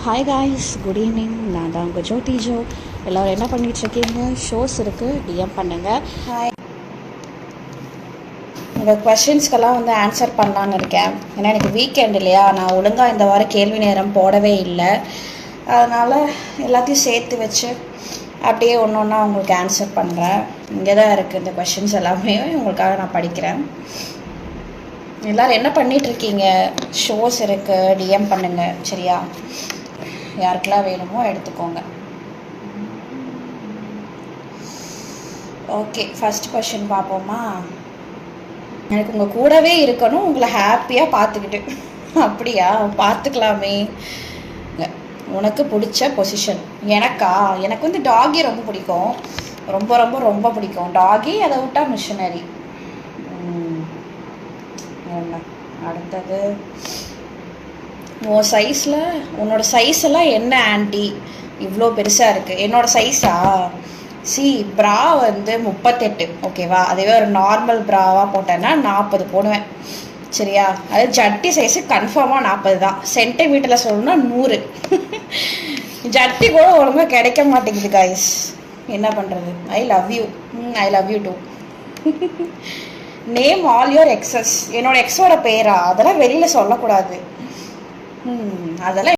Hi guys, good evening. நான் தான் உங்கள் ஜோதி ஜோ. எல்லோரும் என்ன பண்ணிகிட்ருக்கீங்க? ஷோஸ் இருக்குது, டிஎம் பண்ணுங்கள். ஹாய், உங்கள் கொஷின்ஸ்க்கெல்லாம் ஆன்சர் பண்ணலான்னு இருக்கேன். ஏன்னா எனக்கு வீக்கெண்ட் இல்லையா, நான் ஒழுங்காக இந்த வாரம் கேள்வி நேரம் போடவே இல்லை. அதனால் எல்லாத்தையும் சேர்த்து வச்சு அப்படியே ஒன்று ஒன்றா உங்களுக்கு ஆன்சர் பண்ணுறேன். இங்கே தான் இருக்குது இந்த கொஷின்ஸ் எல்லாமே, உங்களுக்காக நான் படிக்கிறேன். எல்லோரும் என்ன பண்ணிகிட்ருக்கீங்க? ஷோஸ் இருக்குது, டிஎம் பண்ணுங்கள். சரியா? யாருக்கெல்லாம் வேணுமோ எடுத்துக்கோங்க. ஓகே, ஃபஸ்ட் கொஷின் பார்ப்போமா? எனக்கு உங்கள் கூடவே இருக்கணும், உங்களை ஹாப்பியாக பார்த்துக்கிட்டு. அப்படியா? பார்த்துக்கலாமே. உனக்கு பிடிச்ச பொசிஷன்? எனக்கு டாகி ரொம்ப பிடிக்கும். ரொம்ப ரொம்ப ரொம்ப பிடிக்கும் டாகி. அதை விட்டால் மிஷனரி. என்ன அடுத்தது? உன் சைஸில் உன்னோட சைஸ் எல்லாம் என்ன ஆண்டி இவ்வளோ பெருசாக இருக்குது? என்னோட சைஸா? ப்ரா 38, ஓகேவா? அதுவே ஒரு நார்மல் ப்ராவாக போட்டேன்னா 40 போடுவேன். சரியா? அது ஜட்டி சைஸு கன்ஃபார்மாக 40 தான். சென்டிமீட்டரில் சொல்லணும்னா 100. ஜட்டி கூட ஒழுங்காக கிடைக்க மாட்டேங்குது காய்ஸ். என்ன பண்ணுறது? I love you too. Name all your exes. என்னோட எக்ஸோட பேரா? அதெல்லாம் வெளியில் சொல்லக்கூடாது. அதெல்லாம்